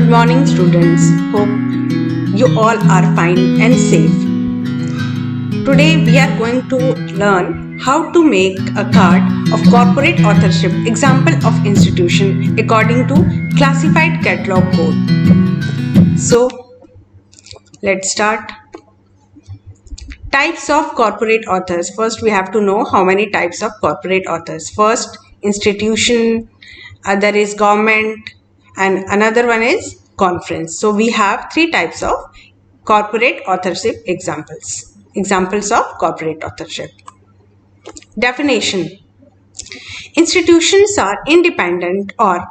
Good morning, students. Hope you all are fine and safe. Today we are going to learn how to make a card of corporate authorship, example of institution according to classified catalog code. So let's start. Types of corporate authors. First we have to know how many types of corporate authors. First, institution, other is government, and another one is conference. So we have three types of corporate authorship examples. Examples of corporate authorship. Definition. Institutions are independent or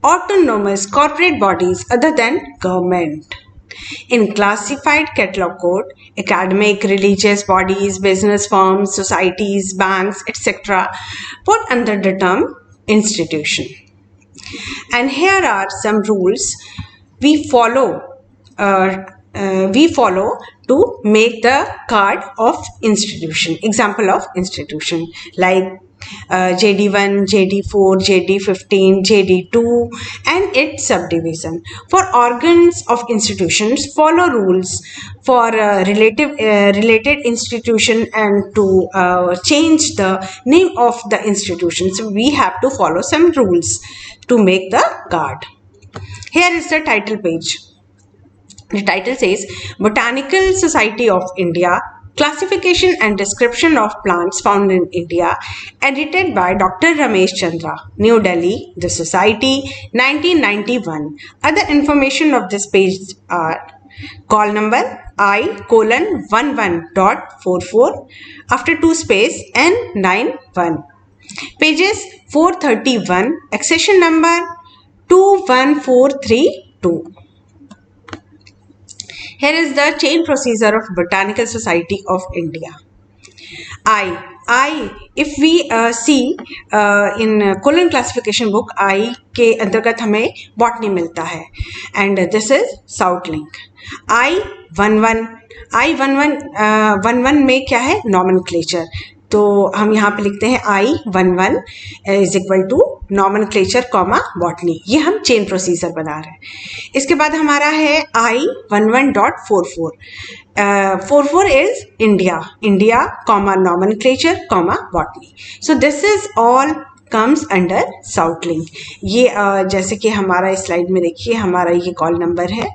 autonomous corporate bodies other than government. In classified catalog code, academic, religious bodies, business firms, societies, banks, etc. put under the term institution. And here are some rules we follow to make the card of institution. Example of institution like JD1, JD4, JD15, JD2 and its subdivision. For organs of institutions, follow rules for related institution and to change the name of the institution. So we have to follow some rules to make the card. Here is the title page. The title says Botanical Society of India, Classification and Description of Plants Found in India, edited by Dr. Ramesh Chandra, New Delhi, the Society, 1991. Other information of this page are call number I:11.44 after 2 space N91. Pages 431, accession number 21432. Here is the chain procedure of Botanical Society of India. If we see in Cullen classification book, I के अंतर्गत हमें botany मिलता है and this is South Link. I11 में क्या है nomenclature. तो हम यहाँ पे लिखते हैं I11 is equal to nomenclature comma botany. ये हम चेन प्रोसीजर बना रहे हैं. इसके बाद हमारा है I11.44. 44 is India comma nomenclature comma botany. So this is all comes under South Link. ये जैसे कि हमारा स्लाइड में देखिए हमारा ये कॉल नंबर है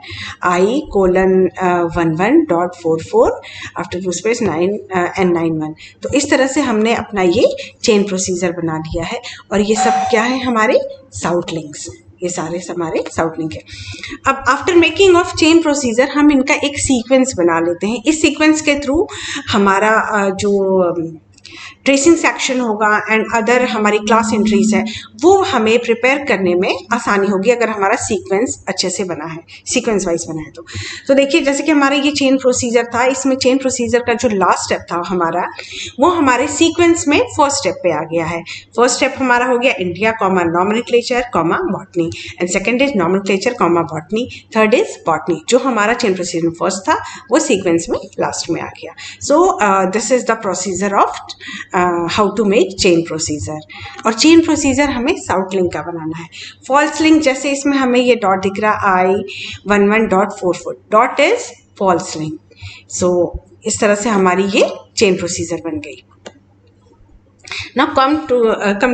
I:11.44 आफ्टर 2 स्पेस 9N91. तो इस तरह से हमने अपना ये चेन प्रोसीजर बना लिया है और ये सब क्या है हमारे साउथ लिंक्स. ये सारे हमारे साउथ लिंक है. अब after making of chain procedure हम इनका एक सीक्वेंस बना लेते हैं. इस सीक्वेंस के थ्रू हमारा जो ट्रेसिंग सेक्शन होगा एंड अदर हमारी क्लास एंट्रीज है वो हमें प्रिपेयर करने में आसानी होगी अगर हमारा सीक्वेंस अच्छे से बना है, सीक्वेंस वाइज बना है. तो देखिए जैसे कि हमारा ये चेन प्रोसीजर था, इसमें चेन प्रोसीजर का जो लास्ट स्टेप था हमारा वो हमारे सीक्वेंस में फर्स्ट स्टेप पे आ गया है. फर्स्ट स्टेप हमारा हो गया India comma nomenclature comma botany and second is nomenclature comma botany, third is botany. जो हमारा चेन प्रोसीजर फर्स्ट था वो सीक्वेंस में लास्ट में आ गया. So this is the procedure of how to make chain procedure. और चेन प्रोसीजर हमें साउथ लिंक का बनाना है. फॉल्स लिंक जैसे इसमें हमें ये डॉट दिख रहा I11.44 dot is false link. So इस तरह से हमारी ये चेन प्रोसीजर बन गई. Now come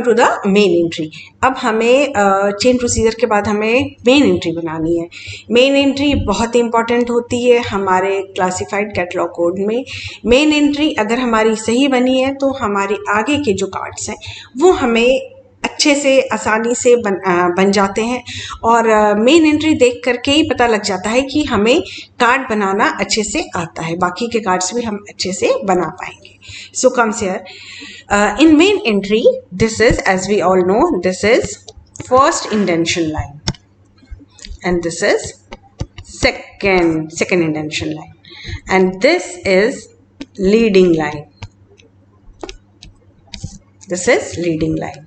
to the main entry. अब हमें चेन प्रोसीजर के बाद हमें मेन एंट्री बनानी है. मेन एंट्री बहुत इंपॉर्टेंट होती है हमारे क्लासिफाइड कैटलॉग कोड में. मेन एंट्री अगर हमारी सही बनी है तो हमारे आगे के जो कार्ड्स हैं वो हमें अच्छे से आसानी से बन जाते हैं और मेन एंट्री देख करके ही पता लग जाता है कि हमें कार्ड बनाना अच्छे से आता है. बाकी के कार्ड्स भी हम अच्छे से बना पाएंगे. सो comes here in main entry, this is, as we all know, this is first indentation line and this is second indentation line and this is leading line. This is leading line.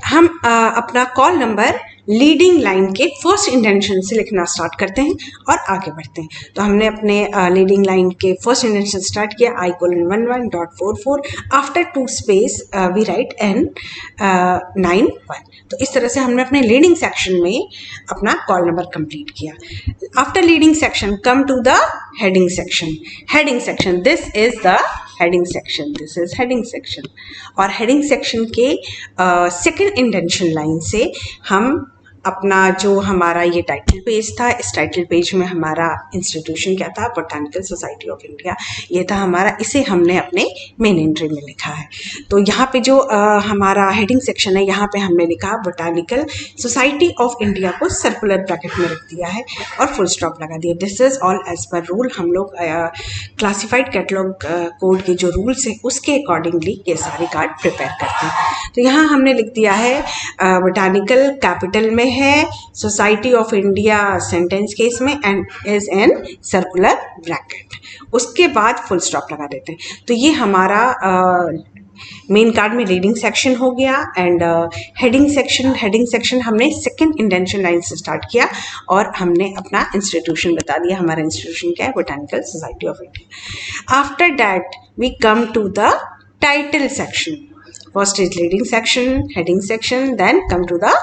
हम अपना call number leading line के first indention से लिखना start करते हैं और आगे बढ़ते हैं। तो हमने अपने लीडिंग लाइन के फर्स्ट इंडेंशन स्टार्ट किया, I:11.44 after 2 space we write N91। तो इस तरह से हमने अपने लीडिंग सेक्शन में अपना कॉल नंबर कंप्लीट किया। After leading section come to the heading section. Heading section, this is the heading section, this is heading section. और हेडिंग सेक्शन के सेकंड इंडेंशन लाइन से हम अपना जो हमारा ये टाइटल पेज था, इस टाइटल पेज में हमारा इंस्टीट्यूशन क्या था, बोटानिकल सोसाइटी ऑफ इंडिया, ये था हमारा, इसे हमने अपने मेन एंट्री में लिखा है। तो यहाँ पे जो हमारा हेडिंग सेक्शन है, यहाँ पे हमने लिखा बोटानिकल सोसाइटी ऑफ इंडिया को सर्कुलर ब्रैकेट में रख दिया है और फुल स्टॉप लगा दिया। This is all as per rule. हम लोग क्लासिफाइड कैटलॉग कोड के जो रूल्स हैं उसके अकॉर्डिंगली ये सारे कार्ड प्रिपेयर करते हैं। तो यहाँ हमने लिख दिया है बोटानिकल कैपिटल में है, society of India sentence case में, and is in circular bracket. उसके बाद फुल स्टॉप लगा देते हैं। तो ये हमारा मेन कार्ड में रीडिंग सेक्शन हो गया। एंड हेडिंग सेक्शन हमने सेकंड इंडेंशन लाइन से स्टार्ट किया और हमने अपना इंस्टीट्यूशन बता दिया। हमारा इंस्टीट्यूशन क्या है, botanical society of India. After that we come to the title section. First is leading section, heading section, then come to the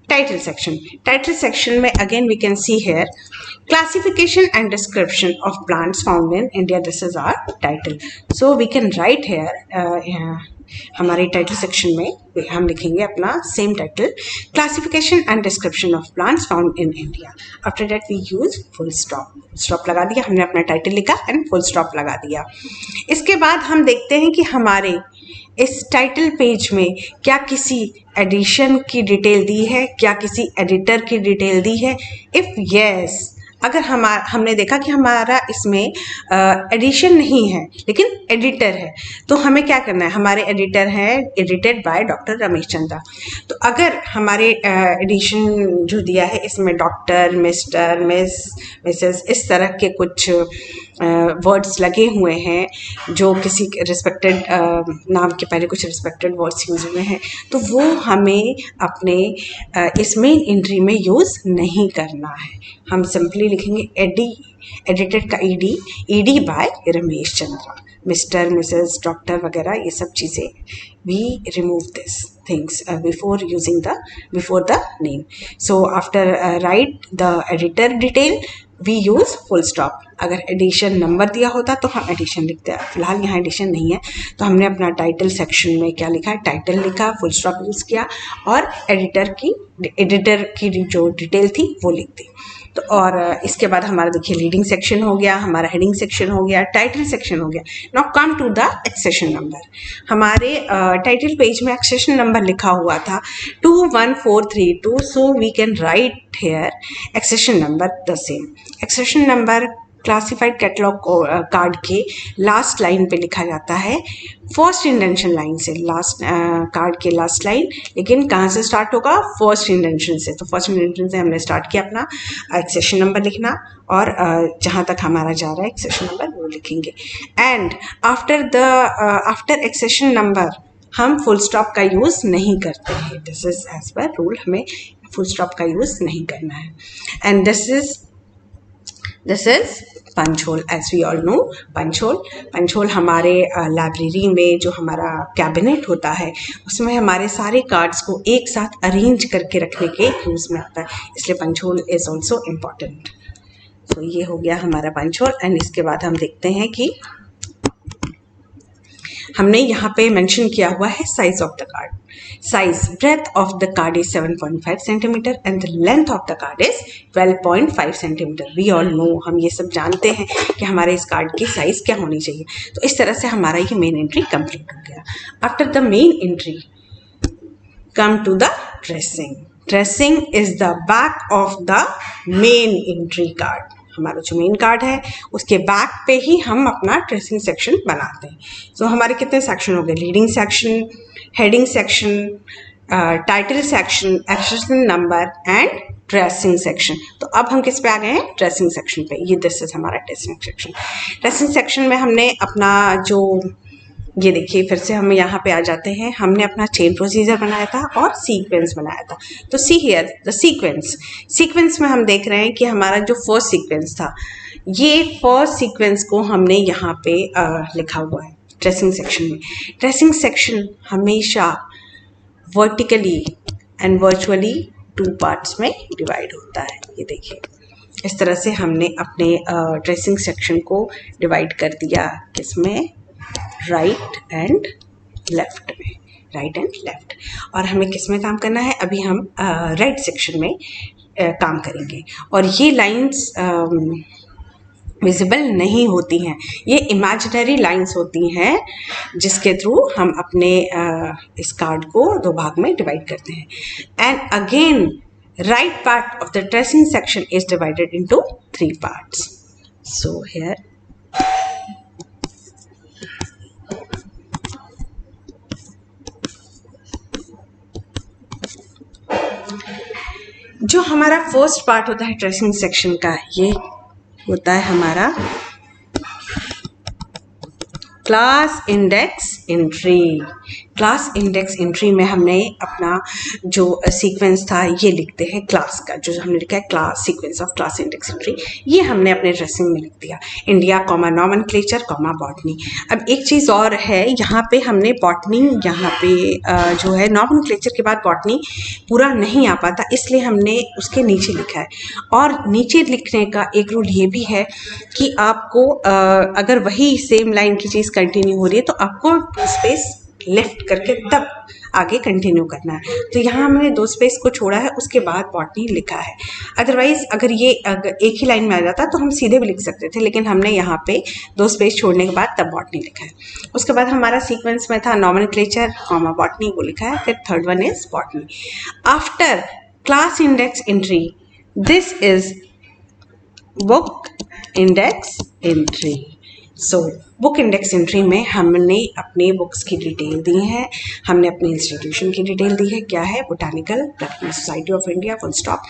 title section. Title section में again we can see here classification and description of plants found in India. This is our title. So we can write here हमारे title section में हम लिखेंगे अपना same title, classification and description of plants found in India. After that we use full stop. Stop लगा दिया, हमने अपना title लिखा एंड फुल स्टॉप लगा दिया। इसके बाद हम देखते हैं कि हमारे इस टाइटल पेज में क्या किसी एडिशन की डिटेल दी है, क्या किसी एडिटर की डिटेल दी है। इफ़ यस, अगर हमने देखा कि हमारा इसमें एडिशन नहीं है लेकिन एडिटर है, तो हमें क्या करना है, हमारे एडिटर हैं एडिटेड बाय डॉक्टर रमेश चंदा। तो अगर हमारे एडिशन जो दिया है इसमें डॉक्टर, मिस्टर, मिस, मिसेस इस तरह के कुछ वर्ड्स लगे हुए हैं जो किसी रिस्पेक्टेड नाम के पहले कुछ रिस्पेक्टेड वर्ड्स यूज हुए हैं, तो वो हमें अपने इस मेन एंट्री में यूज़ नहीं करना है। हम सिंपली लिखेंगे एडिटेड का ED by Ramesh Chandra. Mister, missus, doctor वगैरह ये सब चीज़ें we remove this things before the name. So after write the editor detail we use full stop. अगर एडिशन नंबर दिया होता तो हम एडिशन लिखते हैं, फिलहाल यहाँ एडिशन नहीं है तो हमने अपना टाइटल सेक्शन में क्या लिखा है, टाइटल लिखा, फुल स्टॉप यूज़ किया और एडिटर की जो डिटेल थी वो लिख दी। तो और इसके बाद हमारा देखिए लीडिंग सेक्शन हो गया, हमारा हेडिंग सेक्शन हो गया, टाइटल सेक्शन हो गया। Now come to the accession number. हमारे टाइटल पेज में एक्सेशन नंबर लिखा हुआ था 21432, so we can write here accession number the same. Accession number classified catalogue card के लास्ट लाइन पे लिखा जाता है फर्स्ट इंडेंशन लाइन से, लास्ट कार्ड के लास्ट लाइन, लेकिन कहाँ से स्टार्ट होगा, फर्स्ट इंडेंशन से। तो फर्स्ट इंडेंशन से हमने स्टार्ट किया अपना एक्सेशन नंबर लिखना और जहाँ तक हमारा जा रहा है एक्सेशन नंबर वो लिखेंगे। एंड आफ्टर एक्सेशन नंबर हम फुल स्टॉप का यूज़ नहीं करते हैं। This is as per rule, हमें फुल स्टॉप का यूज़ नहीं करना है। And this is punch hole. As we all know, punch hole हमारे लाइब्रेरी में जो हमारा कैबिनेट होता है उसमें हमारे सारे कार्ड्स को एक साथ अरेंज करके रखने के यूज़ में आता है, इसलिए punch hole is also important. तो ये हो गया हमारा पंच होल। एंड इसके बाद हम देखते हैं कि हमने यहाँ पे मेंशन किया हुआ है size of the card. Size, breadth of the card is 7.5 centimetre and the length of the card is 12.5 centimetre. We all know, हम ये सब जानते हैं कि हमारे इस कार्ड की साइज क्या होनी चाहिए। तो इस तरह से हमारा ये मेन एंट्री कंप्लीट हो गया। After the main entry come to the tracing. Tracing is the back of the main entry card. हमारा जो मेन कार्ड है उसके बैक पे ही हम अपना ड्रेसिंग सेक्शन बनाते हैं। सो हमारे कितने सेक्शन हो गए, leading section, heading section, title section, accession number and tracing section. तो अब हम किस पे आ गए हैं, ड्रेसिंग सेक्शन पे। ये दिस इज हमारा ड्रेसिंग सेक्शन। ड्रेसिंग सेक्शन में हमने अपना जो ये देखिए फिर से हम यहाँ पे आ जाते हैं। हमने अपना चेन प्रोसीजर बनाया था और सीक्वेंस बनाया था। तो सी हियर द सीक्वेंस में हम देख रहे हैं कि हमारा जो फर्स्ट सीक्वेंस था, ये फर्स्ट सीक्वेंस को हमने यहाँ पे लिखा हुआ है ट्रेसिंग सेक्शन में। ट्रेसिंग सेक्शन हमेशा वर्टिकली एंड वर्चुअली 2 पार्ट्स में डिवाइड होता है। ये देखिए इस तरह से हमने अपने ट्रेसिंग सेक्शन को डिवाइड कर दिया, किसमें, राइट एंड लेफ्ट में, राइट एंड लेफ्ट। और हमें किस में काम करना है, अभी हम राइट सेक्शन में काम करेंगे। और ये लाइंस विजिबल नहीं होती हैं, ये इमेजिनरी लाइंस होती हैं जिसके थ्रू हम अपने इस कार्ड को 2 भाग में डिवाइड करते हैं। And again right part of the tracing section is divided into 3 parts. So here जो हमारा फर्स्ट पार्ट होता है ट्रेसिंग सेक्शन का, ये होता है हमारा class index entry. Class index entry में हमने अपना जो सीक्वेंस था ये लिखते हैं क्लास का, जो हमने लिखा है class sequence of class index entry, ये हमने अपने ट्रेसिंग में लिख दिया, India comma nomenclature comma botany. अब एक चीज़ और है, यहाँ पे हमने बॉटनी, यहाँ पे जो है नॉमेनक्लेचर के बाद बॉटनी पूरा नहीं आ पाता, इसलिए हमने उसके नीचे लिखा है। और नीचे लिखने का एक रूल ये भी है कि आपको अगर वही सेम लाइन की चीज़ कंटिन्यू हो रही है तो आपको 2 स्पेस लेफ्ट करके तब आगे कंटिन्यू करना है। तो यहाँ हमने 2 स्पेस को छोड़ा है, उसके बाद बॉटनी लिखा है। अदरवाइज अगर ये एक ही लाइन में आ जाता तो हम सीधे भी लिख सकते थे, लेकिन हमने यहाँ पे 2 स्पेस छोड़ने के बाद तब बॉटनी लिखा है। उसके बाद हमारा सीक्वेंस में था नॉमेनक्लेचर कॉमा बॉटनी, वो लिखा है, फिर third one is botany. After class index entry this is book index entry. So book index entry में हमने अपने बुक्स की डिटेल दी है, हमने अपने इंस्टीट्यूशन की डिटेल दी है, क्या है, botanical garden society of India, full stop.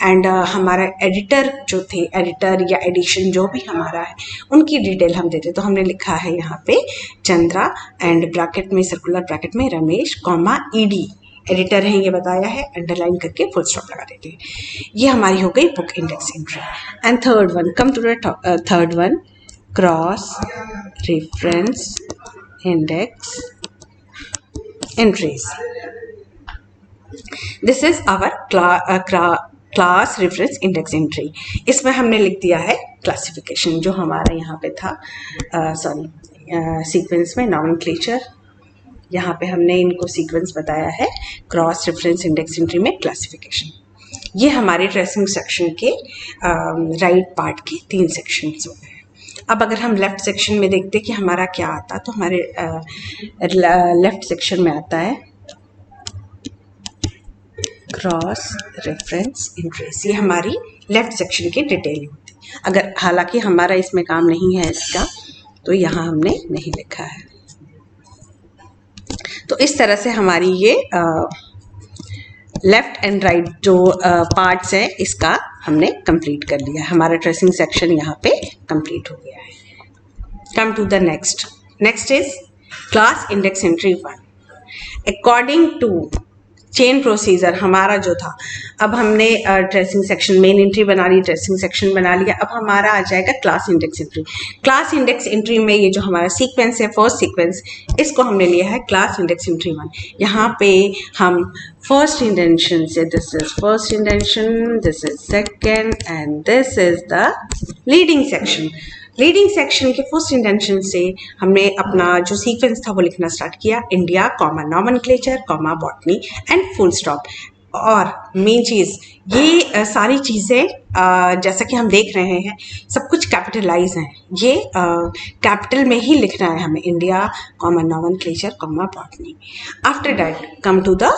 And हमारा एडिटर जो थे, एडिटर या एडिशन जो भी हमारा है, उनकी डिटेल हम देते। तो हमने लिखा है यहाँ पे चंद्रा एंड ब्रैकेट में, सर्कुलर ब्रैकेट में, रमेश कॉमा ईडी एडिटर है, ये बताया है, अंडरलाइन करके फुल स्टॉप लगा देते हैं। ये हमारी हो गई book index entry. And third one, come to the third one, cross reference index entries. This is our class reference index entry. इसमें हमने लिख दिया है क्लासिफिकेशन जो हमारा यहाँ पे था, सीक्वेंस में नॉमेनक्लेचर, यहाँ पे हमने इनको सीक्वेंस बताया है, क्रॉस रेफरेंस इंडेक्स एंट्री में क्लासिफिकेशन। ये हमारे ट्रेसिंग सेक्शन के राइट पार्ट के 3 सेक्शंस हो गए। अब अगर हम लेफ्ट सेक्शन में देखते कि हमारा क्या आता, तो हमारे लेफ्ट सेक्शन में आता है क्रॉस रेफरेंस एंट्रीज। ये हमारी लेफ्ट सेक्शन की डिटेल होती। अगर हालांकि हमारा इसमें काम नहीं है इसका, तो यहाँ हमने नहीं लिखा है। तो इस तरह से हमारी ये लेफ्ट एंड राइट जो पार्ट्स हैं इसका हमने कंप्लीट कर लिया। हमारा ट्रेसिंग सेक्शन यहाँ पे कंप्लीट हो गया है। Come to the next is class index entry 1। According to chain procedure हमारा जो था, अब हमने ट्रेसिंग सेक्शन मेन एंट्री बना ली, ट्रेसिंग सेक्शन बना लिया, अब हमारा आ जाएगा class index entry. Class index entry में ये जो हमारा सीक्वेंस है, फर्स्ट सीक्वेंस, इसको हमने लिया है क्लास इंडेक्स एंट्री 1। यहाँ पे हम फर्स्ट इंडेंशन से, this is first indention, this is second and this is the leading section. Leading section के फर्स्ट इंटेंशन से हमने अपना जो सीक्वेंस था वो लिखना स्टार्ट किया, India comma nomenclature comma botany and full stop. और मेन चीज़ ये सारी चीज़ें जैसा कि हम देख रहे हैं सब कुछ कैपिटलाइज हैं, ये कैपिटल में ही लिखना है हमें, India comma nomenclature comma botany. After that come to the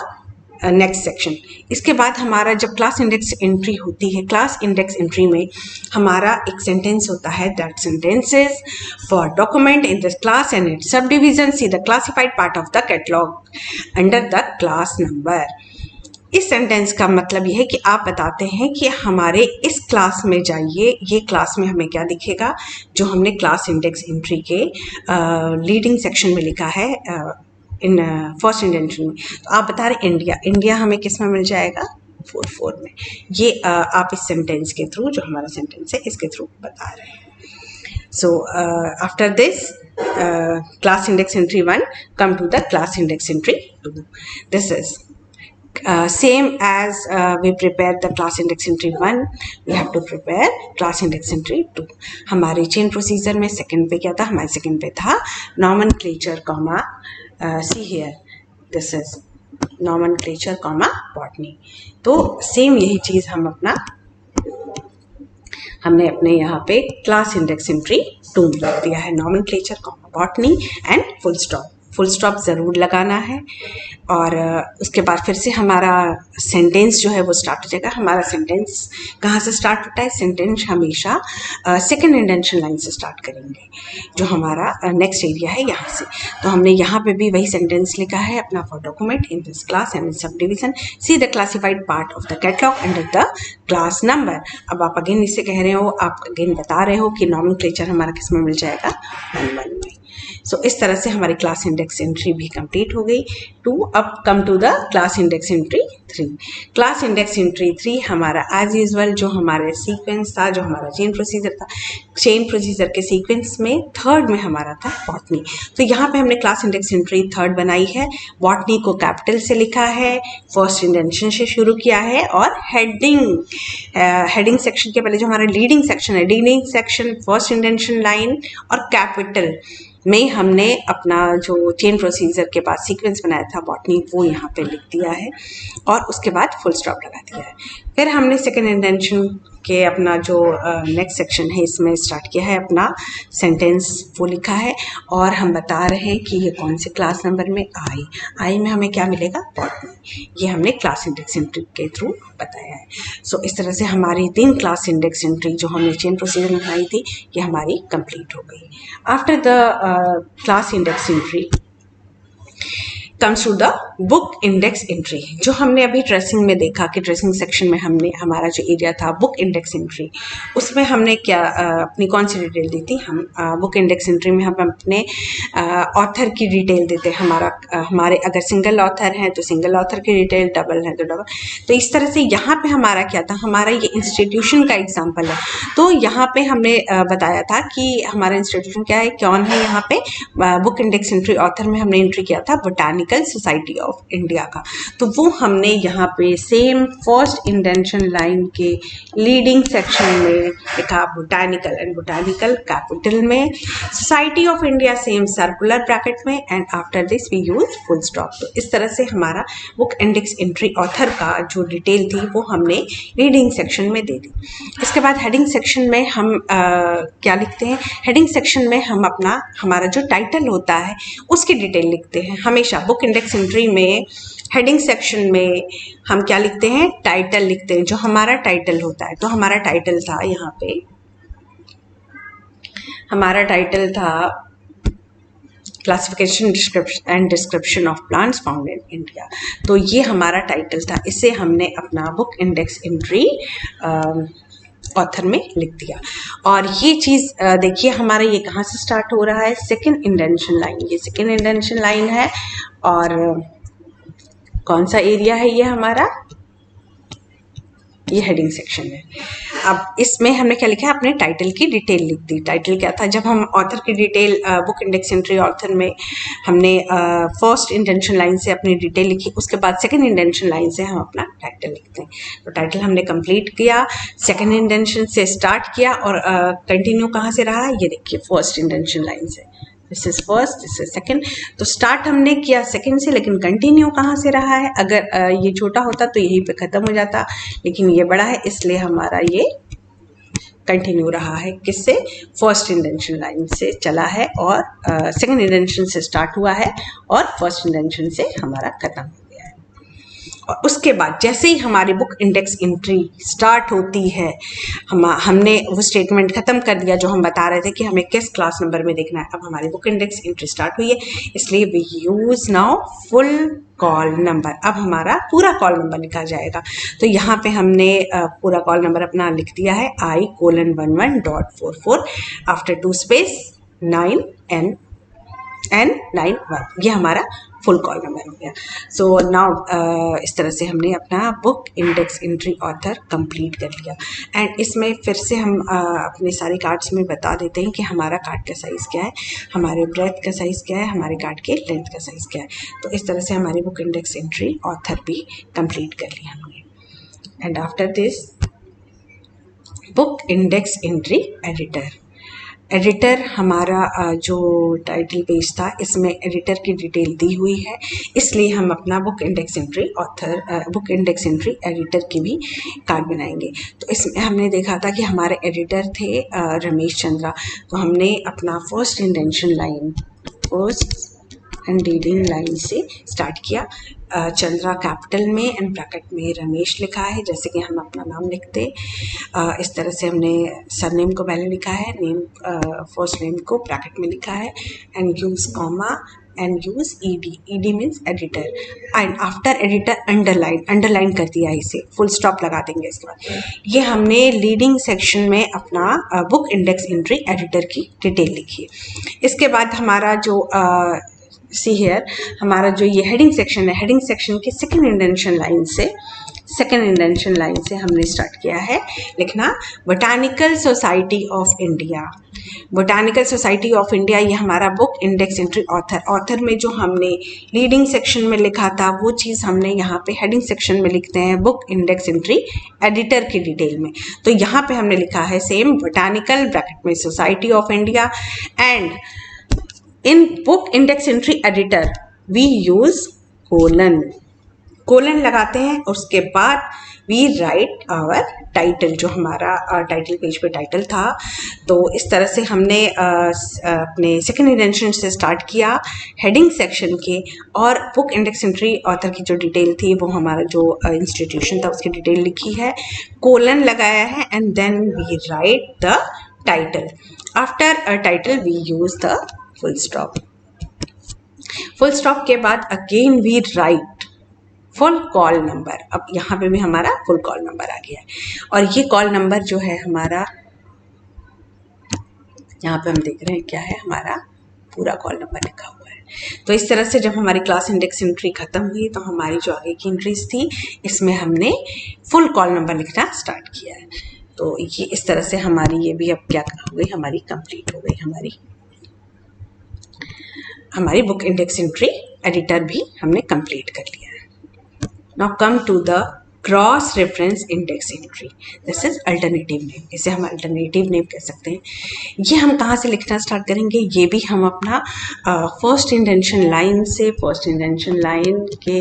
next section. इसके बाद हमारा जब क्लास इंडेक्स एंट्री होती है, क्लास इंडेक्स एंट्री में हमारा एक सेंटेंस होता है, that sentence is for document in this class and it's sub division see the classified part of the catalogue under the class number. इस सेंटेंस का मतलब यह है कि आप बताते हैं कि हमारे इस क्लास में जाइए, ये क्लास में हमें क्या दिखेगा, जो हमने क्लास इंडेक्स एंट्री के लीडिंग सेक्शन में लिखा है इन फर्स्ट इंडेंशन में। तो आप बता रहे इंडिया, इंडिया हमें किस में मिल जाएगा, 4 में। ये आप इस सेंटेंस के थ्रू, जो हमारा सेंटेंस है इसके थ्रू बता रहे हैं। So after this class index entry 1, come to the class index entry 2. This is same as we prepare the class index entry 1, we have to prepare class index entry 2. हमारे chain procedure में second पे क्या था, हमारे second पे था nomenclature comma see here, this is nomenclature comma botany. तो same यही चीज हमने अपने यहाँ पे क्लास इंडेक्स एंट्री 2 में लिख दिया है, nomenclature comma botany and full stop. Full stop ज़रूर लगाना है और उसके बाद फिर से हमारा सेंटेंस जो है वो स्टार्ट हो जाएगा। हमारा सेंटेंस कहाँ से स्टार्ट होता है, सेंटेंस हमेशा सेकंड इंडेंशन लाइन से स्टार्ट करेंगे, जो हमारा नेक्स्ट एरिया है यहाँ से। तो हमने यहाँ पे भी वही सेंटेंस लिखा है अपना, for document in this class and in sub division see the classified part of the catalogue under the class number. अब आप अगेन इसे कह रहे हो, आप अगेन बता रहे हो कि नॉमेनक्लेचर हमारा किस में मिल जाएगा, 1 में। सो इस तरह से हमारी क्लास इंडेक्स एंट्री भी कंप्लीट हो गई। 2 अब come to the class index entry 3। Class index entry 3 हमारा एज यूजुअल जो हमारे सीक्वेंस था, जो हमारा चेन प्रोसीजर था, चेन प्रोसीजर के सीक्वेंस में थर्ड में हमारा था बॉटनी। तो यहाँ पे हमने क्लास इंडेक्स एंट्री 3 बनाई है, बॉटनी को कैपिटल से लिखा है, फर्स्ट इंडेंशन से शुरू किया है और हेडिंग सेक्शन के पहले जो हमारा लीडिंग सेक्शन है, लीडिंग सेक्शन फर्स्ट इंडेंशन लाइन और कैपिटल में हमने अपना जो चेन प्रोसीजर के बाद सीक्वेंस बनाया था बॉटनी, वो यहाँ पे लिख दिया है और उसके बाद फुल स्टॉप लगा दिया है। फिर हमने सेकेंड इंडेंशन के अपना जो नेक्स्ट सेक्शन है इसमें स्टार्ट किया है अपना सेंटेंस, वो लिखा है और हम बता रहे हैं कि ये कौन से क्लास नंबर में, आई में हमें क्या मिलेगा, बॉटनी। ये हमने क्लास इंडेक्स एंट्री के थ्रू बताया है। सो इस तरह से हमारी 3 क्लास इंडेक्स एंट्री जो हमने चेन प्रोसीजर में बनाई थी, ये हमारी कंप्लीट हो गई। After the class index entry comes to the book index entry. जो हमने अभी ट्रेसिंग में देखा कि ट्रेसिंग सेक्शन में हमने हमारा जो एरिया था बुक इंडेक्स एंट्री, उसमें हमने क्या अपनी कौन सी डिटेल दी थी, हम बुक इंडेक्स एंट्री में हम अपने ऑथर की डिटेल देते हैं। हमारे अगर सिंगल ऑथर हैं तो सिंगल ऑथर की डिटेल, डबल है तो डबल। तो इस तरह से यहाँ पे हमारा क्या था, हमारा ये इंस्टीट्यूशन का एग्जाम्पल है। तो यहाँ पे हमने बताया था कि हमारा इंस्टीट्यूशन क्या है, कौन है। यहाँ पे बुक इंडेक्स एंट्री ऑथर में हमने एंट्री किया था बोटानिकल सोसाइटी ऑफ इंडिया का। तो वो हमने यहाँ पे सेम फर्स्ट इंडेंशन लाइन के लीडिंग सेक्शन में लिखा बोटानिकल एंड बोटानिकल कैपिटल में, society of India same circular bracket में and after this we use full stop. तो इस तरह से हमारा बुक इंडेक्स एंट्री ऑथर का जो डिटेल थी वो हमने रीडिंग सेक्शन में दे दी। इसके बाद हेडिंग सेक्शन में हम क्या लिखते हैं, हेडिंग सेक्शन में हम अपना हमारा जो टाइटल होता है उसकी डिटेल लिखते हैं। हमेशा बुक इंडेक्स एंट्री में हेडिंग सेक्शन में हम क्या लिखते हैं, टाइटल लिखते हैं, जो हमारा टाइटल होता है। तो हमारा टाइटल था, यहाँ पे हमारा टाइटल था classification and description of plants found in India. तो ये हमारा टाइटल था, इसे हमने अपना बुक इंडेक्स एंट्री ऑथर में लिख दिया। और ये चीज़ देखिए हमारा ये कहाँ से स्टार्ट हो रहा है, सेकेंड इंडेंशन लाइन। ये सेकेंड इंडेंशन लाइन है और कौन सा एरिया है ये हमारा, ये हेडिंग सेक्शन है। अब इसमें हमने क्या लिखा है, अपने टाइटल की डिटेल लिख दी। टाइटल क्या था, जब हम ऑथर की detail book index entry author में हमने फर्स्ट इंटेंशन लाइन से अपनी डिटेल लिखी, उसके बाद सेकंड इंटेंशन लाइन से हम अपना टाइटल लिखते हैं। तो टाइटल हमने कंप्लीट किया, सेकंड इंटेंशन से स्टार्ट किया और कंटिन्यू कहाँ से रहा, ये देखिए फर्स्ट इंटेंशन लाइन से। This is first, this is second. तो स्टार्ट हमने किया सेकेंड से, लेकिन कंटिन्यू कहाँ से रहा है। अगर ये छोटा होता तो यहीं पे ख़त्म हो जाता, लेकिन ये बड़ा है इसलिए हमारा ये कंटिन्यू रहा है। किससे, फर्स्ट इंटेंशन लाइन से चला है और सेकेंड इंटेंशन से स्टार्ट हुआ है और फर्स्ट इंटेंशन से हमारा ख़त्म हो गया है। और उसके बाद जैसे ही हमारी बुक इंडेक्स एंट्री स्टार्ट होती है, हमने वो स्टेटमेंट खत्म कर दिया जो हम बता रहे थे कि हमें किस क्लास नंबर में देखना है। अब हमारी बुक इंडेक्स एंट्री स्टार्ट हुई है, इसलिए we use now full call number. अब हमारा पूरा कॉल नंबर लिखा जाएगा। तो यहाँ पे हमने पूरा कॉल नंबर अपना लिख दिया है I:11.44 आफ्टर 2 स्पेस 9 N 91। ये हमारा फुल कॉल नंबर हो गया। सो नाउ इस तरह से हमने अपना book index entry author complete कर लिया। एंड इसमें फिर से हम अपने सारे कार्ड्स में बता देते हैं कि हमारा कार्ड का साइज़ क्या है, हमारे ब्रेथ का साइज़ क्या है, हमारे कार्ड के लेंथ का साइज़ क्या है। तो इस तरह से हमारी बुक इंडेक्स एंट्री ऑथर भी कंप्लीट कर लिया हमने। And after this book index entry editor. Editor हमारा जो टाइटल पेज था, इसमें एडिटर की डिटेल दी हुई है, इसलिए हम अपना बुक इंडेक्स एंट्री एडिटर की भी कार्ड बनाएंगे। तो इसमें हमने देखा था कि हमारे एडिटर थे रमेश चंद्रा। तो हमने अपना फर्स्ट एंड लीडिंग लाइन से स्टार्ट किया। चंद्रा कैपिटल में एंड ब्रैकेट में रमेश लिखा है, जैसे कि हम अपना नाम लिखते। इस तरह से हमने सरनेम को पहले लिखा है, फर्स्ट नेम को ब्रैकेट में लिखा है, and use comma and use ed means editor. And after editor underline कर दिया इसे, फुल स्टॉप लगा देंगे इसके बाद। ये हमने लीडिंग सेक्शन में अपना बुक इंडेक्स एंट्री एडिटर की डिटेल लिखी है। इसके बाद हमारा जो सी हियर, हमारा जो ये हेडिंग सेक्शन है, हेडिंग सेक्शन की सेकंड इंडेंशन लाइन से हमने स्टार्ट किया है लिखना botanical society of India. Botanical society of India ये हमारा बुक इंडेक्स एंट्री ऑथर में जो हमने लीडिंग सेक्शन में लिखा था वो चीज़ हमने यहाँ पे हेडिंग सेक्शन में लिखते हैं बुक इंडेक्स एंट्री एडिटर की डिटेल में। तो यहाँ पे हमने लिखा है सेम बोटानिकल ब्रैकेट में society of India. And in book index entry editor we use colon लगाते हैं, और उसके बाद we write our टाइटल, जो हमारा टाइटल पेज पे टाइटल था। तो इस तरह से हमने अपने सेकंड इंडेंशन से स्टार्ट किया हेडिंग सेक्शन के, और बुक इंडेक्स एंट्री ऑथर की जो डिटेल थी वो हमारा जो इंस्टीट्यूशन था उसकी डिटेल लिखी है, कोलन लगाया है, and then we write the title. After title we use the full stop के बाद again we write full call number. अब यहाँ पे भी हमारा फुल कॉल नंबर आ गया है, और ये कॉल नंबर जो है हमारा, यहाँ पे हम देख रहे हैं क्या है, हमारा पूरा कॉल नंबर लिखा हुआ है। तो इस तरह से जब हमारी क्लास इंडेक्स एंट्री खत्म हुई तो हमारी जो आगे की एंट्रीज थी इसमें हमने फुल कॉल नंबर लिखना स्टार्ट किया है। तो ये इस तरह से हमारी ये भी अब क्या हो गई, हमारी कंप्लीट हो गई हमारी बुक इंडेक्स एंट्री एडिटर भी हमने कंप्लीट कर लिया है। Now come to the cross reference index entry. This is alternative name, इसे हम अल्टरनेटिव नेम कह सकते हैं। ये हम कहाँ से लिखना स्टार्ट करेंगे, ये भी हम अपना फर्स्ट इंडेंशन लाइन से, फर्स्ट इंडेंशन लाइन के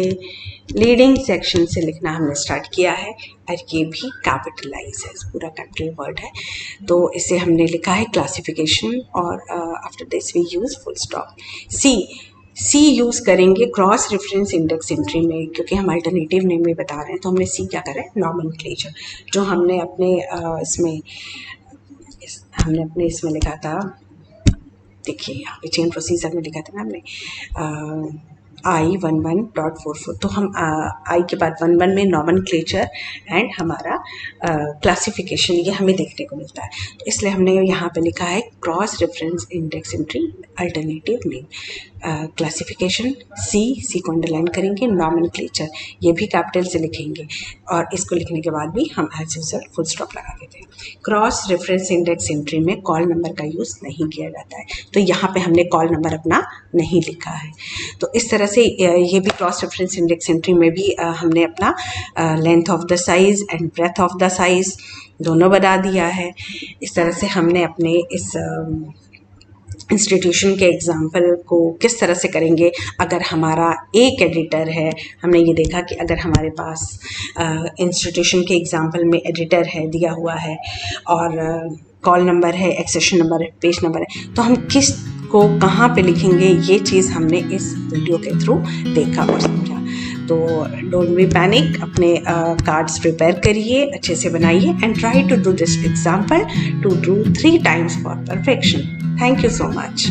लीडिंग सेक्शन से लिखना हमने स्टार्ट किया है, और ये भी कैपिटलाइज है, पूरा कैपिटल वर्ड है। तो इसे हमने लिखा है क्लासिफिकेशन, और after this we use full stop. सी यूज़ करेंगे क्रॉस रेफरेंस इंडेक्स एंट्री में, क्योंकि हम अल्टरनेटिव नेम में बता रहे हैं। तो हमने सी क्या करा है, नॉमेनक्लेचर, जो हमने अपने इसमें लिखा था, देखिए यहाँ पे चेन प्रोसीजर में लिखा था ना हमने I:11.44। तो हम आई के बाद 11 में नॉमेनक्लेचर एंड हमारा क्लासिफिकेशन, ये हमें देखने को मिलता है। तो इसलिए हमने यहाँ पे लिखा है cross reference index entry alternative name. Classification C को अंडरलाइन करेंगे, नॉमेनक्लेचर ये भी कैपिटल से लिखेंगे, और इसको लिखने के बाद भी हम एज यूजुअल फुल स्टॉप लगा देते हैं। क्रॉस रेफरेंस इंडेक्स एंट्री में कॉल नंबर का यूज़ नहीं किया जाता है, तो यहाँ पे हमने कॉल नंबर अपना नहीं लिखा है। तो इस तरह से ये भी क्रॉस रेफरेंस इंडेक्स एंट्री में भी हमने अपना length of the size and breadth of the size दोनों बता दिया है। इस तरह से हमने अपने इस इंस्टीट्यूशन के एग्जाम्पल को किस तरह से करेंगे। अगर हमारा एक एडिटर है, हमने ये देखा कि अगर हमारे पास इंस्टीट्यूशन के एग्जाम्पल में एडिटर है दिया हुआ है, और कॉल नंबर है, एक्सेशन नंबर है, पेज नंबर है, तो हम किस को कहाँ पे लिखेंगे, ये चीज़ हमने इस वीडियो के थ्रू देखा और समझा। तो डोंट बी पैनिक, अपने कार्ड्स प्रिपेयर करिए, अच्छे से बनाइए and try to do this example to do 3 times for perfection. Thank you so much.